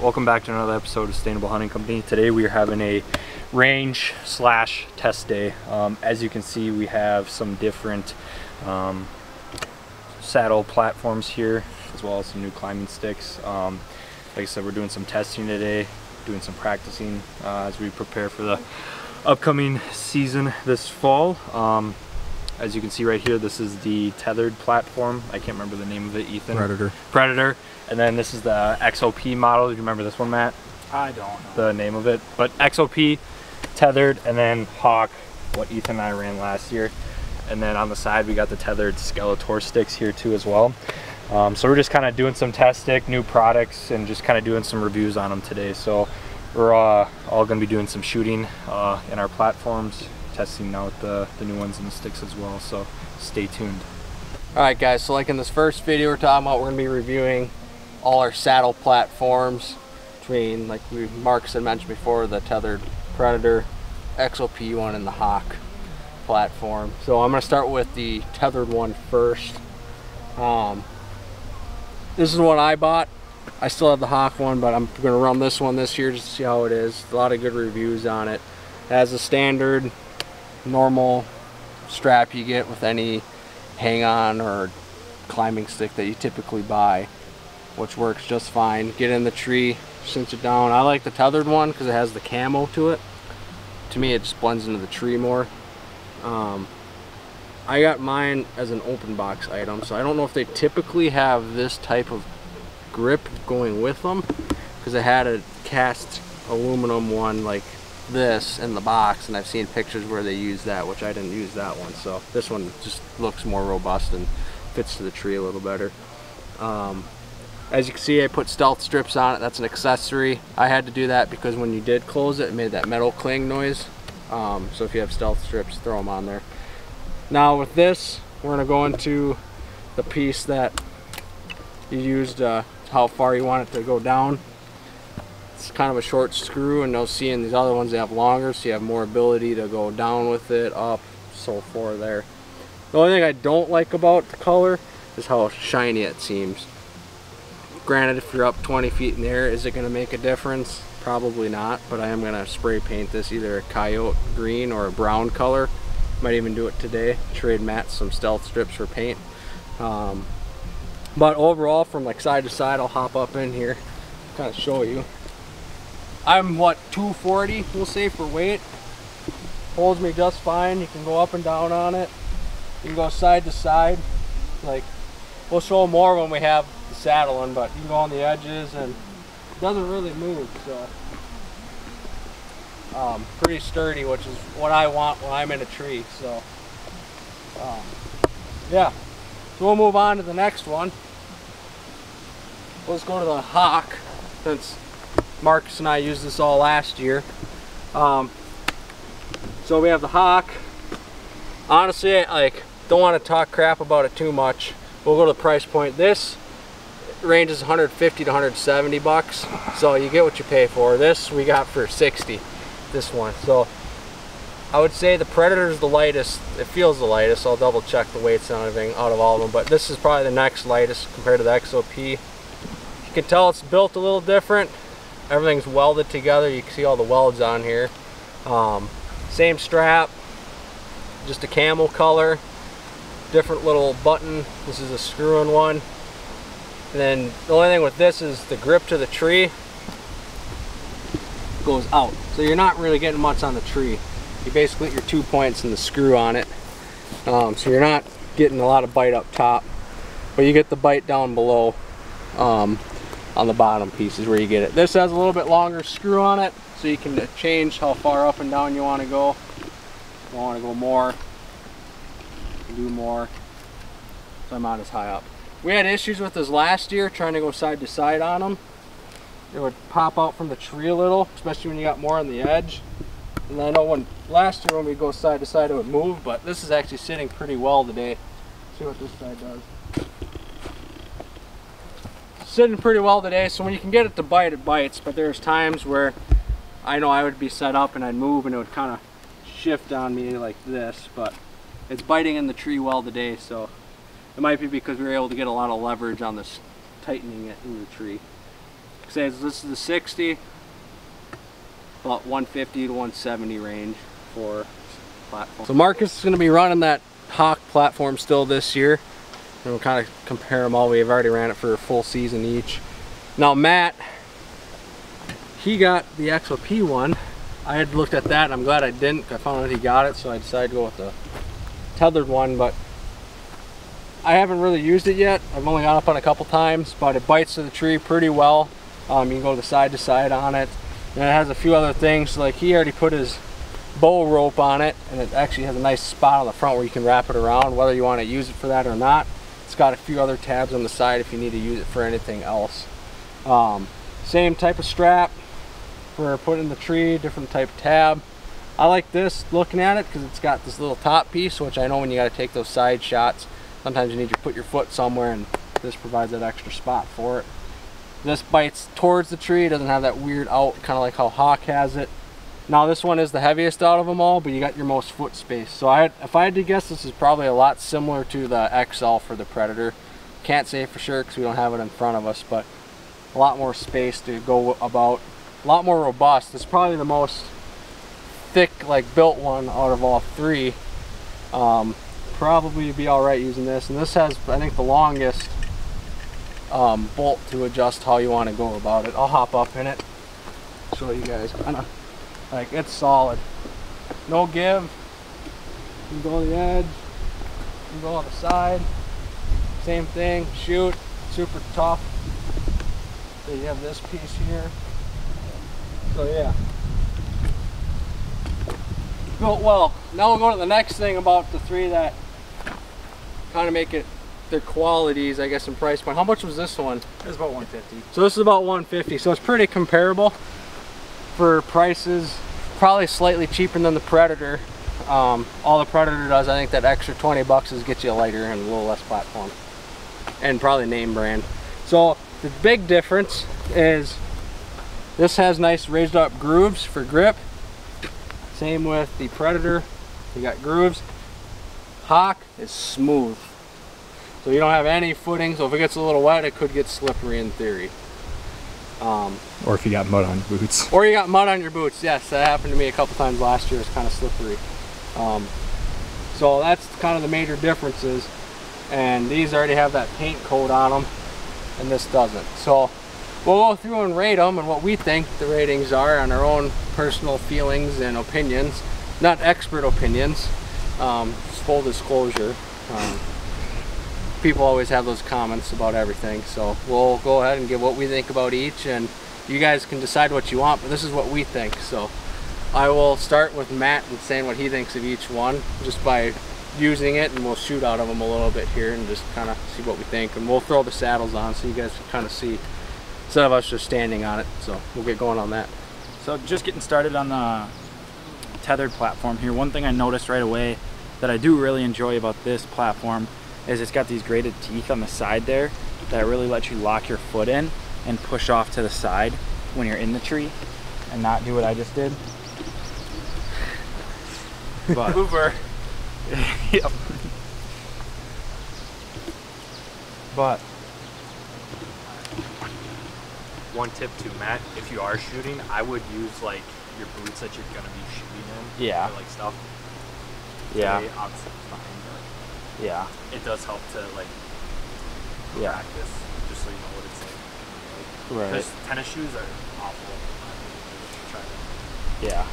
Welcome back to another episode of Sustainable Hunting Company. Today we are having a range slash test day. As you can see, we have some different saddle platforms here, as well as some new climbing sticks. Like I said, we're doing some testing today, doing some practicing as we prepare for the upcoming season this fall. As you can see right here, this is the Tethrd platform. I can't remember the name of it, Ethan. Predator. And then this is the XOP model. Do you remember this one, Matt? I don't know the name of it. But XOP, Tethrd, and then Hawk, what Ethan and I ran last year. And then on the side, we got the Tethrd Skeletor sticks here too as well. So we're just kind of doing some testing, new products, and just kind of doing some reviews on them today. So we're all going to be doing some shooting in our platforms, testing out the new ones and the sticks as well. So stay tuned. Alright guys, so like in this first video we're talking about, we're going to be reviewing all our saddle platforms between, like Marcus had mentioned before, the Tethrd Predator, XOP one, and the Hawk platform. So I'm going to start with the Tethrd one first. This is what I bought. I still have the Hawk one, but I'm going to run this one this year just to see how it is. A lot of good reviews on it. It has a standard normal strap you get with any hang-on or climbing stick that you typically buy, which works just fine. Get in the tree, cinch it down. I like the Tethrd one because it has the camo to it. To me, it just blends into the tree more. I got mine as an open box item, so I don't know if they typically have this type of grip going with them, because I had a cast aluminum one like this in the box, and I've seen pictures where they use that, which I didn't use that one. So this one just looks more robust and fits to the tree a little better. As you can see, I put stealth strips on it. That's an accessory. I had to do that because when you did close it, it made that metal cling noise. So if you have stealth strips, throw them on there. Now with this, we're going to go into the piece that you used, how far you want it to go down. It's kind of a short screw, and you'll see in these other ones they have longer, so you have more ability to go down with it, up, so forth there. The only thing I don't like about the color is how shiny it seems. Granted, if you're up 20 feet in the air, is it going to make a difference? Probably not, but I am going to spray paint this either a coyote green or a brown color. Might even do it today, trade Matt some stealth strips for paint. But overall, from like side to side, I'll hop up in here, kind of show you. I'm what, 240, we'll say, for weight. Holds me just fine. You can go up and down on it. You can go side to side. Like, we'll show more when we have the saddle in, but you can go on the edges and it doesn't really move, so pretty sturdy, which is what I want when I'm in a tree. So yeah, so we'll move on to the next one. Let's go to the Hawk, since Marcus and I used this all last year. So we have the Hawk. Honestly, like, don't want to talk crap about it too much. We'll go to the price point. This ranges 150 to 170 bucks, so you get what you pay for. This we got for 60, this one. So I would say the Predator is the lightest. It feels the lightest. I'll double check the weights and everything out of all of them, but this is probably the next lightest compared to the XOP. You can tell it's built a little different. Everything's welded together. You can see all the welds on here. Same strap, just a camel color, different little button. This is a screw-in one. And then the only thing with this is the grip to the tree goes out. So you're not really getting much on the tree. You basically get your 2 points and the screw on it. So you're not getting a lot of bite up top, but you get the bite down below. On the bottom piece is where you get it. This has a little bit longer screw on it, so you can change how far up and down you want to go. If you want to go more, do more. So I'm not as high up. We had issues with this last year trying to go side to side on them. It would pop out from the tree a little, especially when you got more on the edge. And I know when last year when we go side to side it would move, but this is actually sitting pretty well today. See what this side does. Sitting pretty well today, so when you can get it to bite, it bites. But there's times where I know I would be set up and I'd move and it would kind of shift on me like this, but it's biting in the tree well today, so it might be because we were able to get a lot of leverage on this tightening it in the tree. Say this is the 60, about 150 to 170 range for platform. So Marcus is going to be running that Hawk platform still this year, and we'll kind of compare them all. We've already ran it for a full season each. Now Matt, he got the XOP one. I had looked at that and I'm glad I didn't. I found out he got it, so I decided to go with the Tethrd one, but I haven't really used it yet. I've only gone up on a couple times, but it bites to the tree pretty well. You can go to side to side on it, and it has a few other things. Like he already put his bow rope on it, and it actually has a nice spot on the front where you can wrap it around, whether you want to use it for that or not. It's got a few other tabs on the side if you need to use it for anything else. Same type of strap for putting in the tree, different type of tab. I like this looking at it because it's got this little top piece, which I know when you got to take those side shots, sometimes you need to put your foot somewhere, and this provides that extra spot for it. This bites towards the tree, doesn't have that weird out, kind of like how Hawk has it. Now this one is the heaviest out of them all, but you got your most foot space. So if I had to guess, this is probably a lot similar to the XL for the Predator. Can't say for sure because we don't have it in front of us, but a lot more space to go about. A lot more robust. It's probably the most thick, like built one out of all three. Probably be all right using this, and this has, I think, the longest bolt to adjust how you want to go about it. I'll hop up in it, show you guys. Kind of like, it's solid, no give. You can go on the edge, you can go on the side, same thing. Shoot, super tough. So you have this piece here. So yeah, built well. Now we'll go to the next thing about the three that kind of make it their qualities, I guess, in price point. How much was this one? It was about 150. So this is about 150. So it's pretty comparable for prices. Probably slightly cheaper than the Predator. All the Predator does, I think, that extra 20 bucks is get you a lighter and a little less platform, and probably name brand. So the big difference is this has nice raised up grooves for grip. Same with the Predator, you got grooves. Hawk is smooth, so you don't have any footing, so if it gets a little wet, it could get slippery in theory. Or if you got mud on your boots. Or you got mud on your boots, yes, that happened to me a couple times last year. It's kind of slippery. So that's kind of the major differences, and these already have that paint coat on them, and this doesn't. So we'll go through and rate them and what we think the ratings are on our own personal feelings and opinions, not expert opinions. Full disclosure, people always have those comments about everything, so we'll go ahead and give what we think about each, and you guys can decide what you want, but this is what we think. So I will start with Matt and saying what he thinks of each one just by using it, and we'll shoot out of them a little bit here and just kind of see what we think, and we'll throw the saddles on so you guys can kind of see instead of us just standing on it. So we'll get going on that. So just getting started on the Tethrd platform here, one thing I noticed right away that I do really enjoy about this platform is it's got these graded teeth on the side there that really let you lock your foot in and push off to the side when you're in the tree and not do what I just did. But Uber. Yep. But One tip to Matt, if you are shooting, I would use like your boots that you're gonna be shooting in. Yeah. Or, like stuff. yeah, They obviously fine, but yeah, it does help to like yeah, practice, just so you know what it's like. right, Because tennis shoes are awful. Try to yeah.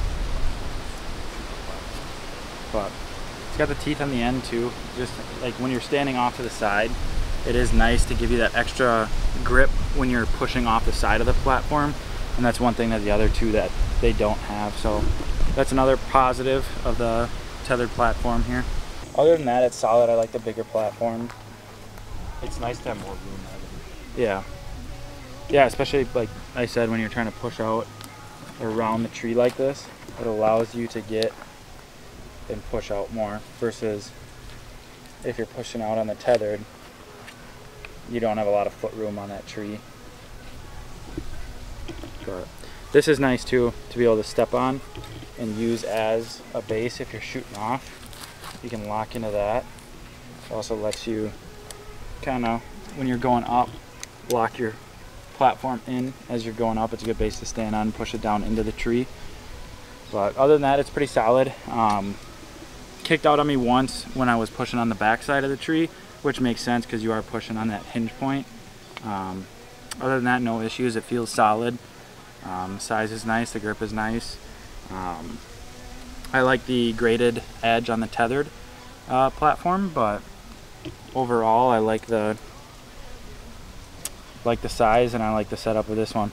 But it's got the teeth on the end too. Just like when you're standing off to the side, it is nice to give you that extra grip when you're pushing off the side of the platform, and that's one thing that the other two that they don't have. So that's another positive of the Tethrd platform here. Other than that, it's solid. I like the bigger platform. It's nice to have more room. Yeah, yeah, especially like I said, when you're trying to push out around the tree like this, it allows you to get and push out more, versus if you're pushing out on the Tethrd, you don't have a lot of foot room on that tree. But this is nice too, to be able to step on and use as a base if you're shooting off. You can lock into that. It also lets you kind of, when you're going up, lock your platform in as you're going up. It's a good base to stand on, push it down into the tree. But other than that, it's pretty solid. Kicked out on me once when I was pushing on the back side of the tree, which makes sense because you are pushing on that hinge point. Other than that, no issues. It feels solid. The size is nice, the grip is nice. I like the graded edge on the Tethrd platform, but overall I like the size, and I like the setup of this one.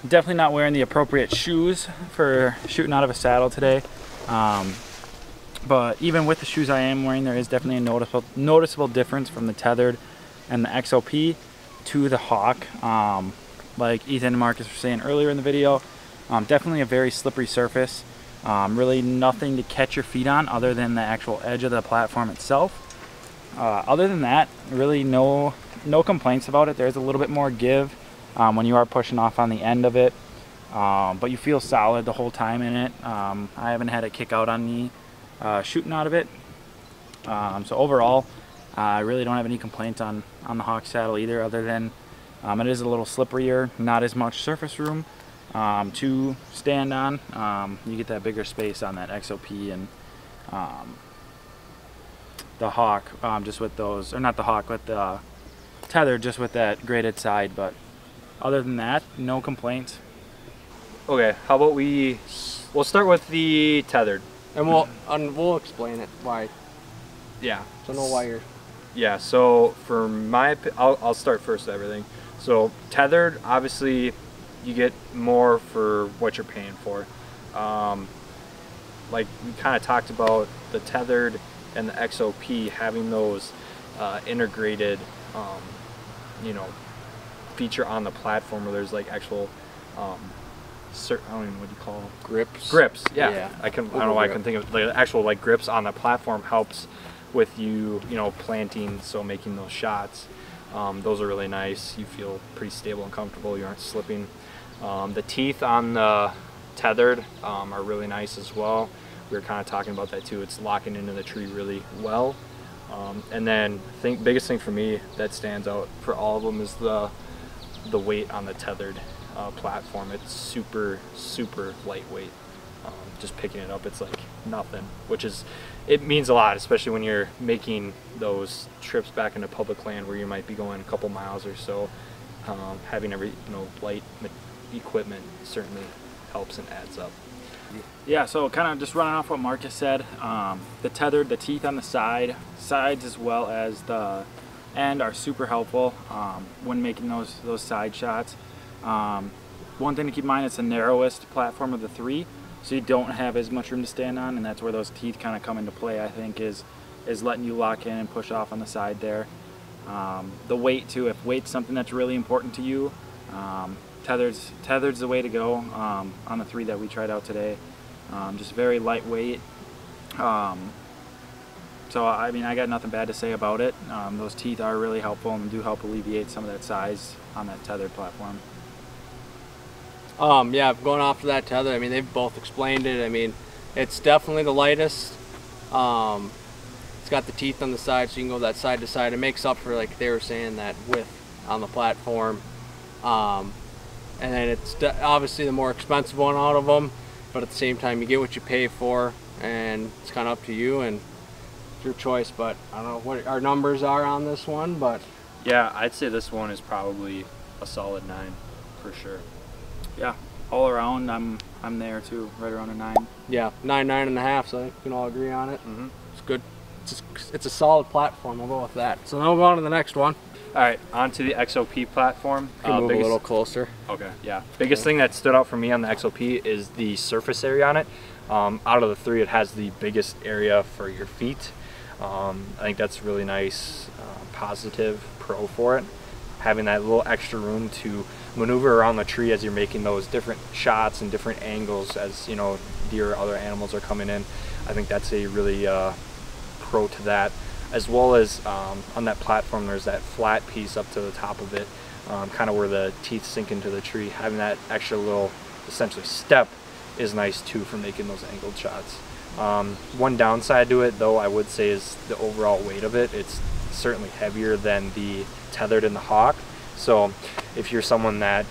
Definitely not wearing the appropriate shoes for shooting out of a saddle today. But even with the shoes I am wearing, there is definitely a noticeable difference from the Tethrd and the XOP to the Hawk. Like Ethan and Marcus were saying earlier in the video, definitely a very slippery surface. Really nothing to catch your feet on other than the actual edge of the platform itself. Other than that, really no complaints about it. There's a little bit more give when you are pushing off on the end of it, but you feel solid the whole time in it. I haven't had it kick out on me shooting out of it. So overall, I really don't have any complaints on the Hawk saddle either, other than it is a little slipperier, not as much surface room to stand on. You get that bigger space on that XOP and the Hawk, just with those, or not the Hawk, but the Tethrd, just with that graded side. But other than that, no complaints. Okay, how about we'll start with the Tethrd. And we'll explain it why. Yeah. So know why you're. Yeah. So for I'll start first with everything. So Tethrd, obviously, you get more for what you're paying for. Like we kind of talked about, the Tethrd and the XOP having those integrated, you know, feature on the platform where there's like actual. I don't even know what you call them. Grips, yeah. I don't know why I couldn't think of the actual like grips on the platform helps with you know, planting, so making those shots. Those are really nice. You feel pretty stable and comfortable. You aren't slipping. The teeth on the Tethrd are really nice as well. We were kind of talking about that too. It's locking into the tree really well. And then biggest thing for me that stands out for all of them is the weight on the Tethrd platform. It's super lightweight. Just picking it up, it's like nothing, it means a lot, especially when you're making those trips back into public land where you might be going a couple miles or so. Having light equipment certainly helps and adds up. Yeah, so kind of just running off what Marcus said, the Tethrd, the teeth on the sides as well as the end are super helpful when making those side shots. One thing to keep in mind, it's the narrowest platform of the three, so you don't have as much room to stand on, and that's where those teeth kind of come into play, I think, is letting you lock in and push off on the side there. The weight too, if weight's something that's really important to you, Tethrds the way to go on the three that we tried out today. Just very lightweight. So I mean, I got nothing bad to say about it. Those teeth are really helpful and do help alleviate some of that size on that Tethrd platform. Yeah, going off of that Tethrd, I mean, they've both explained it. I mean, it's definitely the lightest. It's got the teeth on the side, so you can go that side to side. It makes up for, like they were saying, that width on the platform. And then it's obviously the more expensive one out of them, but at the same time, you get what you pay for, and it's kind of up to you and it's your choice. But I don't know what our numbers are on this one, but yeah, I'd say this one is probably a solid 9 for sure. Yeah, all around, I'm there too, right around a 9. Yeah, 9.5. So I think we can all agree on it. It's good. It's a solid platform. We'll go with that. So now we'll go on to the next one. All right, on to the XOP platform. Move a little closer. Okay, yeah. Biggest thing that stood out for me on the XOP is the surface area on it. Out of the three, it has the biggest area for your feet. I think that's really nice, positive pro for it. Having that little extra room to maneuver around the tree as you're making those different shots and different angles as, you know, deer or other animals are coming in. I think that's a really pro to that. As well as on that platform, there's that flat piece up to the top of it, kind of where the teeth sink into the tree. Having that extra little, essentially, step is nice too for making those angled shots. One downside to it, though, I would say is the overall weight of it. It's certainly heavier than the Tethrd and the Hawk, So if you're someone that,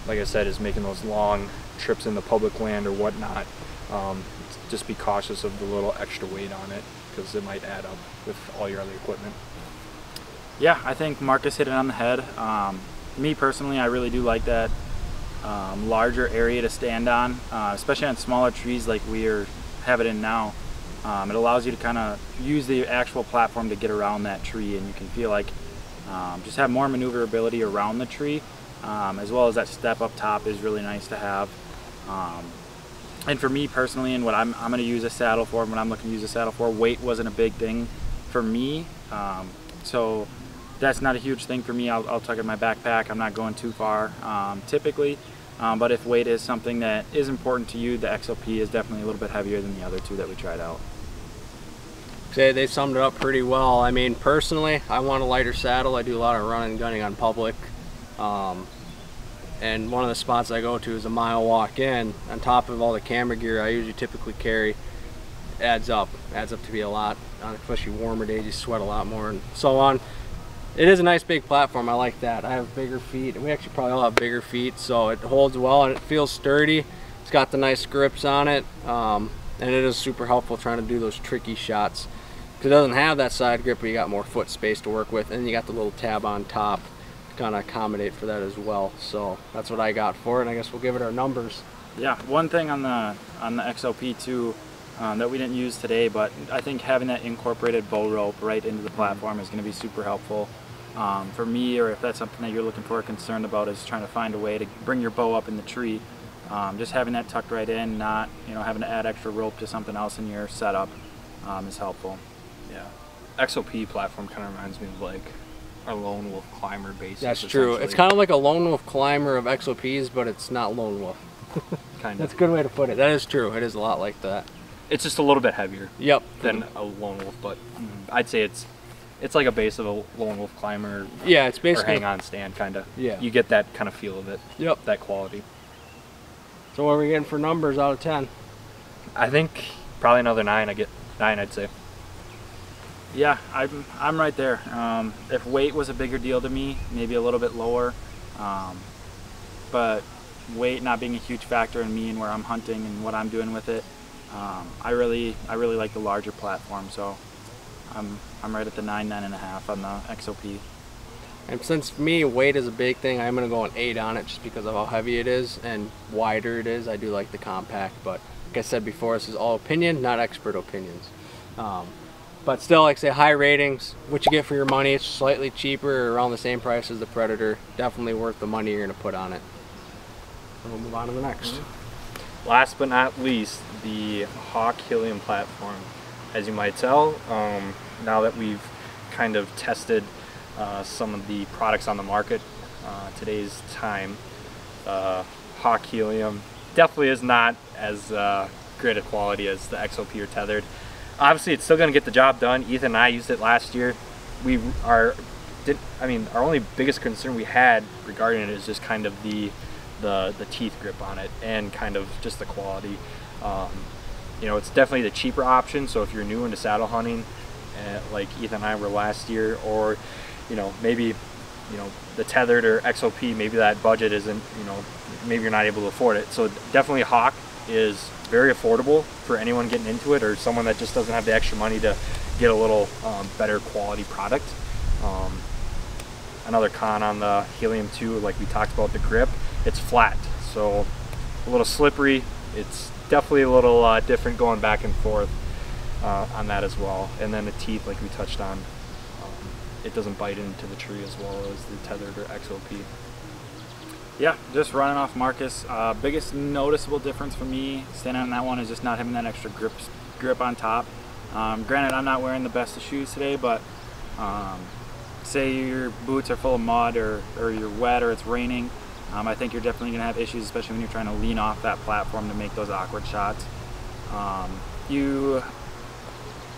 like I said, is making those long trips into public land or whatnot, just be cautious of the little extra weight on it, because it might add up with all your other equipment. Yeah, I think Marcus hit it on the head. Me personally, I really do like that larger area to stand on, especially on smaller trees like we have it in now. It allows you to kind of use the actual platform to get around that tree, and you can feel like just have more maneuverability around the tree, as well as that step up top is really nice to have. And for me personally, and what I'm going to use a saddle for, when I'm looking to use a saddle for, weight wasn't a big thing for me. So that's not a huge thing for me. I'll tuck it in my backpack. I'm not going too far typically. But if weight is something that is important to you, the XOP is definitely a little bit heavier than the other two that we tried out. They summed it up pretty well. I mean, personally, I want a lighter saddle. I do a lot of running and gunning on public. And one of the spots I go to is a mile walk in. On top of all the camera gear I usually typically carry, adds up to be a lot, especially warmer days. You sweat a lot more and so on. It is a nice big platform. I like that. I have bigger feet. We actually probably all have bigger feet, so it holds well and it feels sturdy. It's got the nice grips on it, and it is super helpful trying to do those tricky shots, because it doesn't have that side grip, but you got more foot space to work with, and you got the little tab on top to kind of accommodate for that as well. So that's what I got for it, and I guess we'll give it our numbers. Yeah, one thing on the XOP too that we didn't use today, but I think having that incorporated bow rope right into the platform is going to be super helpful. For me, or if that's something that you're looking for or concerned about, is trying to find a way to bring your bow up in the tree. Just having that tucked right in, not having to add extra rope to something else in your setup is helpful. Yeah, XOP platform kind of reminds me of like our Lone Wolf Climber basis. That's true. It's kind of like a Lone Wolf Climber of XOPs, but it's not Lone Wolf. Kind of. That's a good way to put it. That is true. It is a lot like that. It's just a little bit heavier. Yep. Than a Lone Wolf, but I'd say it's like a base of a Lone Wolf Climber. Yeah, it's basically or hang-on stand, kind of. Yeah. You get that kind of feel of it. Yep. That quality. So what are we getting for numbers out of 10? I think probably another 9. I get 9, I'd say. Yeah, I'm right there. If weight was a bigger deal to me, maybe a little bit lower. But weight not being a huge factor in me and where I'm hunting and what I'm doing with it, I really like the larger platform. So I'm right at the 9.5 on the XOP. And since for me weight is a big thing, I'm gonna go an 8 on it just because of how heavy it is and wider it is. I do like the compact, but like I said before, this is all opinion, not expert opinions. But still, like I say, high ratings. What you get for your money, it's slightly cheaper, around the same price as the Predator. Definitely worth the money you're gonna put on it. And we'll move on to the next. Last but not least, the Hawk Helium platform. As you might tell, now that we've kind of tested some of the products on the market today's time, Hawk Helium definitely is not as great a quality as the XOP or Tethrd. Obviously, it's still going to get the job done. Ethan and I used it last year. Our only biggest concern we had regarding it is just kind of the teeth grip on it and kind of just the quality. It's definitely the cheaper option. So if you're new into saddle hunting, like Ethan and I were last year, or maybe the Tethrd or XOP, maybe that budget isn't, maybe you're not able to afford it. So definitely Hawk is very affordable for anyone getting into it, or someone that just doesn't have the extra money to get a little better quality product. Another con on the Helium 2, like we talked about, the grip, it's flat, so a little slippery. It's definitely a little different going back and forth on that as well. And then the teeth, like we touched on, it doesn't bite into the tree as well as the Tethrd or XOP. Yeah, just running off Marcus. Biggest noticeable difference for me standing on that one is just not having that extra grip on top. Granted, I'm not wearing the best of shoes today, but say your boots are full of mud or you're wet or it's raining, I think you're definitely going to have issues, especially when you're trying to lean off that platform to make those awkward shots. You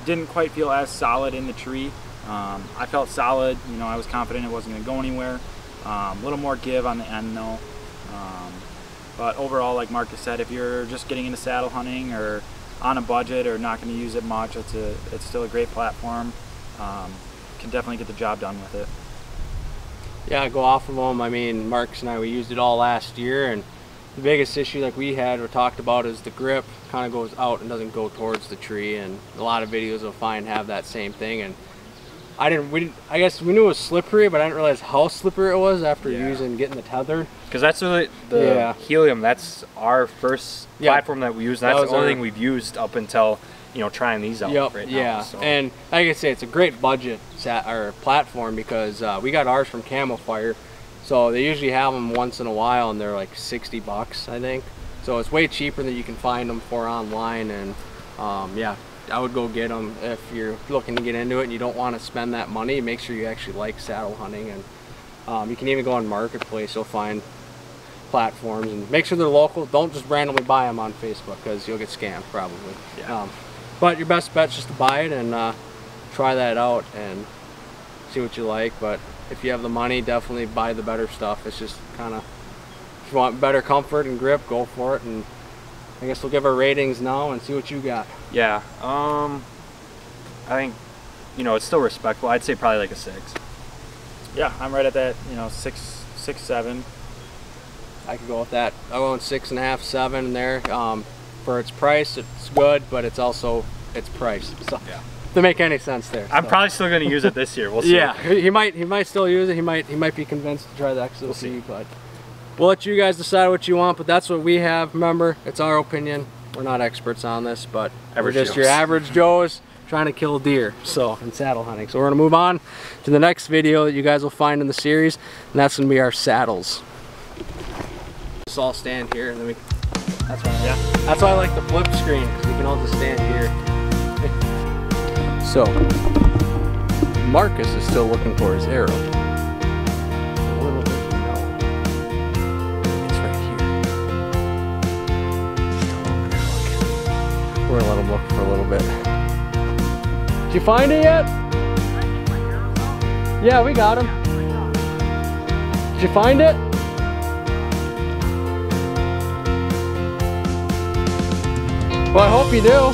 didn't quite feel as solid in the tree. I felt solid, I was confident it wasn't going to go anywhere. A little more give on the end though. But overall, like Marcus said, if you're just getting into saddle hunting or on a budget or not going to use it much, it's still a great platform. Can definitely get the job done with it. Yeah, go off of them. I mean, Marcus and I, we used it all last year, and the biggest issue like we had or talked about is the grip kind of goes out and doesn't go towards the tree, and a lot of videos you'll find have that same thing. And I guess we knew it was slippery, but I didn't realize how slippery it was after getting the Tethrd. Because that's really the helium. That's our first platform that we used. That's the only thing we've used up until trying these out right now. So. And like I say, it's a great budget platform because we got ours from Camo Fire, so they usually have them once in a while, and they're like $60, I think. So it's way cheaper than you can find them for online. And yeah, I would go get them if you're looking to get into it and you don't want to spend that money. Make sure you actually like saddle hunting, and you can even go on Marketplace. You'll find platforms, and make sure they're local. Don't just randomly buy them on Facebook because you'll get scammed probably. Yeah. But your best bet's just to buy it and try that out and see what you like. But if you have the money, definitely buy the better stuff. It's just kind of, if you want better comfort and grip, go for it. And I guess we'll give our ratings now and see what you got. Yeah, I think it's still respectful. I'd say probably like a 6. Yeah, I'm right at that. 6, 7. I could go with that. I'm going 6.5, 7 in there. For its price, it's good, but it's also its price. So yeah, to make any sense there. I'm probably still going to use it this year. We'll see. Yeah, he might still use it. He might be convinced to try the XOC, we'll see. But we'll let you guys decide what you want. But that's what we have. Remember, it's our opinion. We're not experts on this, but we're just your average Joes trying to kill deer. So in saddle hunting. So we're gonna move on to the next video that you guys will find in the series, and that's gonna be our saddles. Let's all stand here, and then we. That's why I like the flip screen, because we can all just stand here. So, Marcus is still looking for his arrow. A little bit, it's right here. Still looking. We're gonna let him look for a little bit. Did you find it yet? Yeah, we got him. Did you find it? Well, I hope you do.